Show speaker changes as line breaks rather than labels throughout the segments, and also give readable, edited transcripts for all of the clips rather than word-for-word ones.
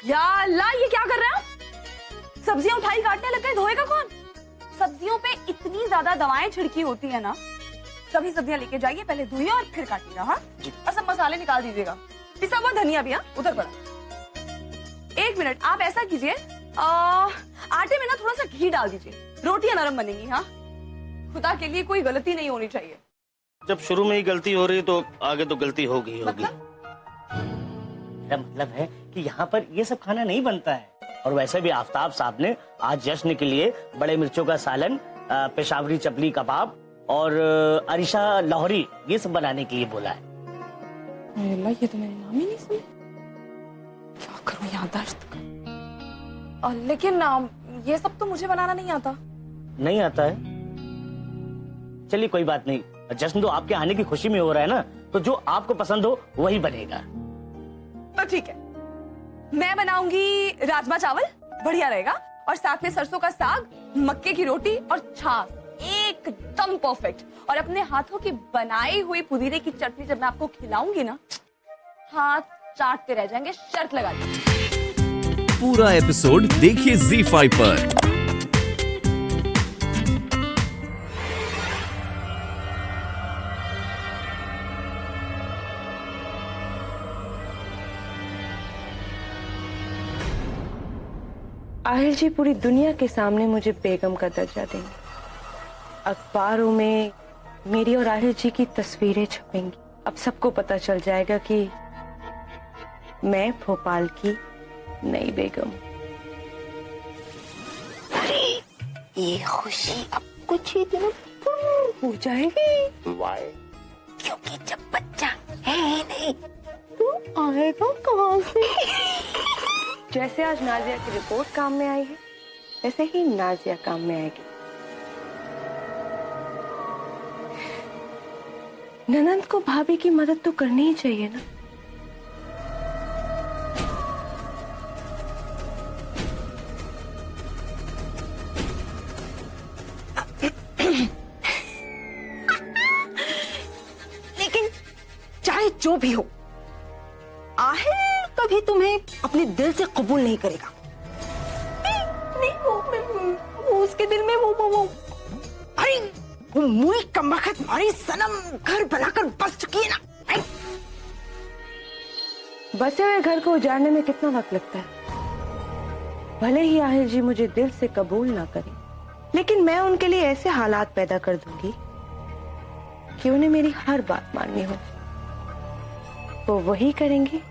या अल्लाह, ये क्या कर रहे हो? सब्जियां उठाई काटने लग गए, धोएगा कौन? सब्जियों पे इतनी ज्यादा दवाएं छिड़की होती है ना। सभी सब्जियां लेके जाइए, पहले धोइए और फिर काटिएगा। हाँ, और सब मसाले निकाल दीजिएगा। पिसा हुआ धनिया भी, हाँ, उधर पड़ा। 1 मिनट, आप ऐसा कीजिए, आटे में ना थोड़ा सा घी डाल दीजिए, रोटियां नरम बनेंगी। हाँ, खुदा के लिए कोई गलती नहीं होनी चाहिए।
जब शुरू में ही गलती हो रही तो आगे तो गलती होगी ही होगी।
मेरा मतलब है कि यहाँ पर ये सब खाना नहीं बनता है। और वैसे भी आफ्ताब साहब ने आज जश्न के लिए बड़े मिर्चों का सालन, पेशावरी चपली कबाब और अरिशा लाहौरी ये सब बनाने के लिए बोला है।
अल्लाह, ये तो मैंने नाम ही नहीं सुना। क्या करूं याददाश्त का। लेकिन ये सब तो मुझे बनाना नहीं आता।
नहीं आता है? चलिए कोई बात नहीं, जश्न तो आपके आने की खुशी में हो रहा है ना, तो जो आपको पसंद हो वही बनेगा।
तो ठीक है, मैं बनाऊंगी राजमा चावल, बढ़िया रहेगा, और साथ में सरसों का साग, मक्के की रोटी और छाछ, एकदम परफेक्ट। और अपने हाथों की बनाई हुई पुदीने की चटनी जब मैं आपको खिलाऊंगी ना, हाथ चाटते रह जाएंगे, शर्त लगा दी।
पूरा एपिसोड देखिए ZEE5 पर।
आहिल जी पूरी दुनिया के सामने मुझे बेगम का दर्जा देंगे। अखबारों में मेरी और आहिल जी की तस्वीरें छपेंगी। अब सबको पता चल जाएगा कि मैं भोपाल की नई बेगम। अरे ये खुशी अब कुछ ही दिनों हो जाएगी।
वाई?
क्योंकि जब बच्चा है ही नहीं तो आएगा कहाँ से? जैसे आज नाजिया की रिपोर्ट काम में आई है, वैसे ही नाजिया काम में आएगी। ननंद को भाभी की मदद तो करनी ही चाहिए ना।
लेकिन चाहे जो भी हो, आहिल कभी तुम्हें अपने दिल से कबूल नहीं करेगा। नहीं, वो उसके दिल में वो अरे वो मुई कमबख्त मारी सनम घर बनाकर बस चुकी है ना।
बसे हुए घर को उजाड़ने में कितना वक्त लगता है? भले ही आहिल जी मुझे दिल से कबूल ना करें, लेकिन मैं उनके लिए ऐसे हालात पैदा कर दूंगी कि उन्हें मेरी हर बात माननी हो। वो वही करेंगी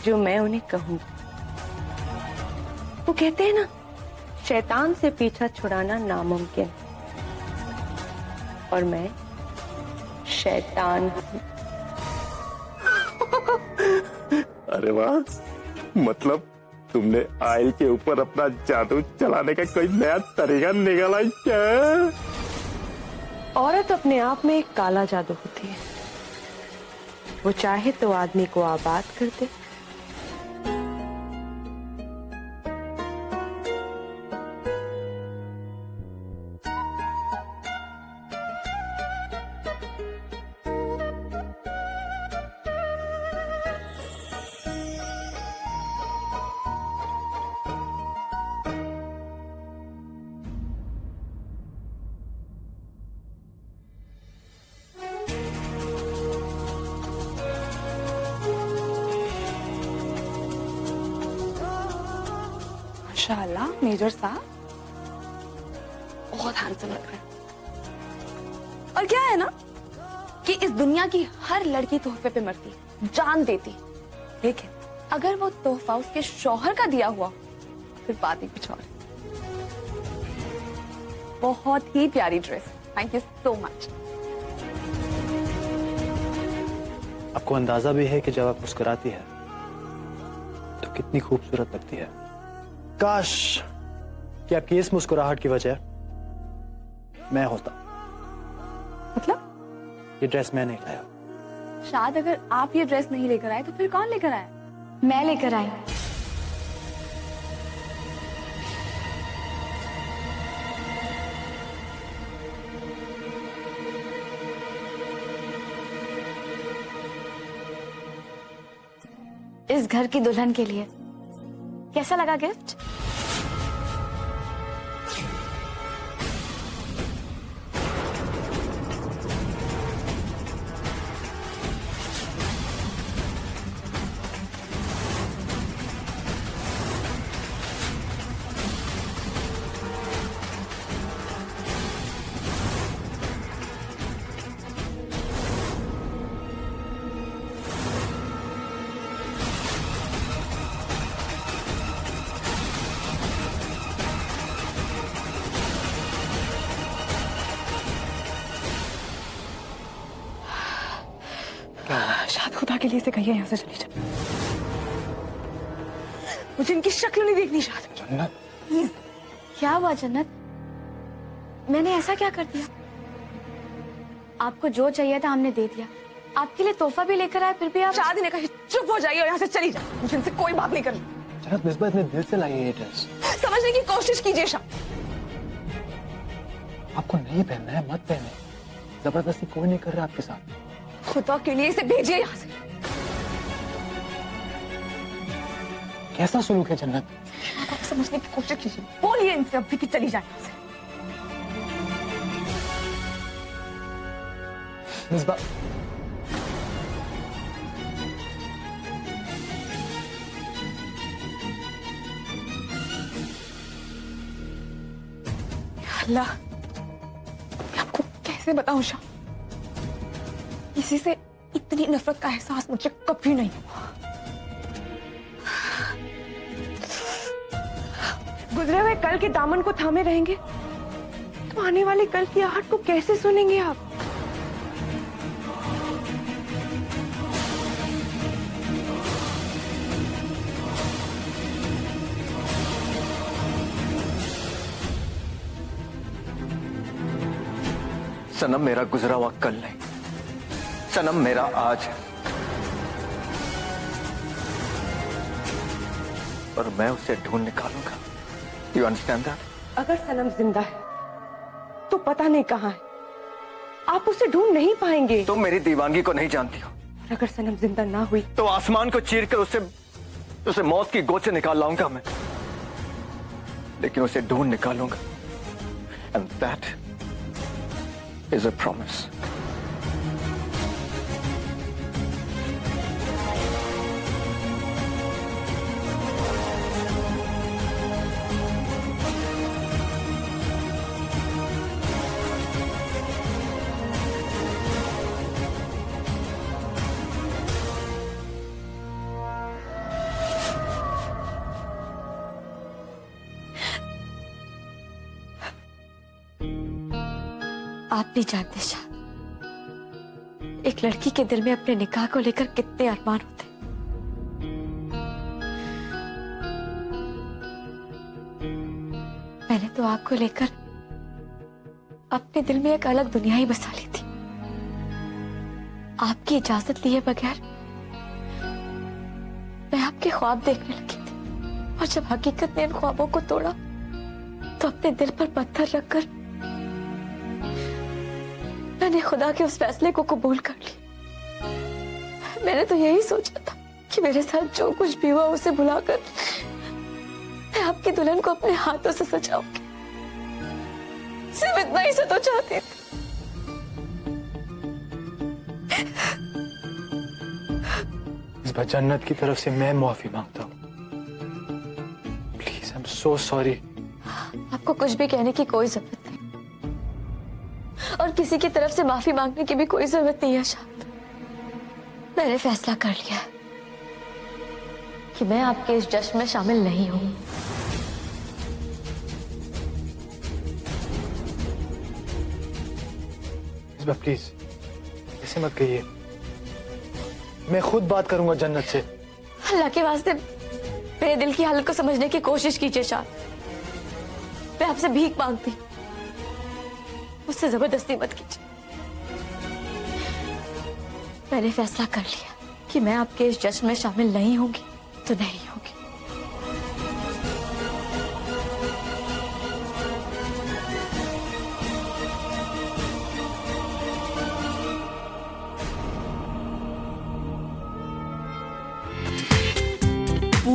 जो मैं उन्हें कहूंगी। वो कहते हैं ना, शैतान से पीछा छुड़ाना नामुमकिन, और मैं शैतान हूं।
अरे वाह, मतलब तुमने आयल के ऊपर अपना जादू चलाने का कोई नया तरीका निकाला क्या?
औरत अपने आप में एक काला जादू होती है। वो चाहे तो आदमी को आबाद कर दे,
माशाल्लाह मेजर साहब, बहुत हैंडसम लग रहे हैं। और क्या है ना कि इस दुनिया की हर लड़की तोहफे पे मरती है, जान देती, लेकिन अगर वो तोहफा उसके शौहर का दिया हुआ फिर बात ही कुछ और है। बहुत ही प्यारी dress, thank you so much.
आपको अंदाजा भी है कि जब आप मुस्कुराती है तो कितनी खूबसूरत लगती है। काश कि आपकी इस मुस्कुराहट की वजह मैं होता।
मतलब?
ये ड्रेस मैं नहीं लाया।
शायद अगर आप ये ड्रेस नहीं लेकर आए तो फिर कौन लेकर आया?
मैं लेकर आई। इस घर की दुल्हन के लिए
कैसा लगा गिफ्ट?
शायद खुदा के लिए से कहिए यहाँ से चली जा। मुझे इनकी शक्ल नहीं देखनी शायद।
जन्नत,
प्लीज।
क्या हुआ जन्नत? मैंने ऐसा क्या कर दिया? आपको जो चाहिए था हमने दे दिया। आपके लिए तोहफा भी लेकर आए, फिर भी आप
शादी ने कहा चुप हो जाइए और यहाँ से चली जा। मुझे इनसे कोई बात नहीं करनी।
जन्नत मिसबा इतने दिल से लाई है ये ड्रेस।
समझने की कोशिश कीजिए शाह।
आपको नहीं पहनना है, मत पहने। जबरदस्ती कोई नहीं कर रहा आपके साथ।
खुदा के लिए इसे भेजिए यहाँ से।
कैसा सुलूक है जन्नत?
आप समझने की कोशिश कीजिए। बोलिए इनसे अभी कि चली जाए यहाँ से।
मिसबा,
अल्लाह, मैं आपको कैसे बताऊं शाह? किसी से इतनी नफरत का एहसास मुझे कभी नहीं हुआ।
गुजरे हुए कल के दामन को थामे रहेंगे तो आने वाले कल की आहट को कैसे सुनेंगे आप?
सनम मेरा गुजरा हुआ कल नहीं, सनम मेरा आज है और मैं उसे ढूंढ निकालूंगा। You understand that?
अगर सनम जिंदा है तो पता नहीं कहाँ है। आप उसे ढूंढ नहीं पाएंगे।
तुम मेरी दीवानगी को नहीं जानती हो।
अगर सनम जिंदा ना हुई
तो आसमान को चीर कर उसे मौत की गोद से निकाल लाऊंगा मैं, लेकिन उसे ढूंढ निकालूंगा। And that is a promise.
आप नहीं जानते शाह, एक लड़की के दिल में अपने निकाह को लेकर कितने अरमान होते हैं। मैंने तो आपको लेकर अपने दिल में एक अलग दुनिया ही बसा ली थी। आपकी इजाजत लिए बगैर मैं आपके ख्वाब देखने लगी थी, और जब हकीकत ने इन ख्वाबों को तोड़ा तो अपने दिल पर पत्थर रखकर मैंने खुदा के उस फैसले को कबूल कर लिया। मैंने तो यही सोचा था कि मेरे साथ जो कुछ भी हुआ उसे भुलाकर मैं आपकी दुल्हन को अपने हाथों से सजाऊंगी। सिर्फ इतना ही से तो चाहती थी।
इस बार जन्नत की तरफ से मैं माफी मांगता हूँ। Please, I am so sorry.
आपको कुछ भी कहने की कोई जरूरत नहीं, और किसी की तरफ से माफी मांगने की भी कोई जरूरत नहीं है शांत। मैंने फैसला कर लिया है कि मैं आपके इस जश्न में शामिल नहीं हूं।
इस बार प्लीज ऐसे मत कहिए। मैं खुद बात करूंगा जन्नत से।
अल्लाह के वास्ते मेरे दिल की हालत को समझने की कोशिश कीजिए शांत। मैं आपसे भीख मांगती, मुझसे जबरदस्ती मत कीजिए। मैंने फैसला कर लिया कि मैं आपके इस जश्न में शामिल नहीं होंगी तो नहीं होगी।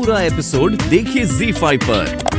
पूरा एपिसोड देखिए ZEE5 पर।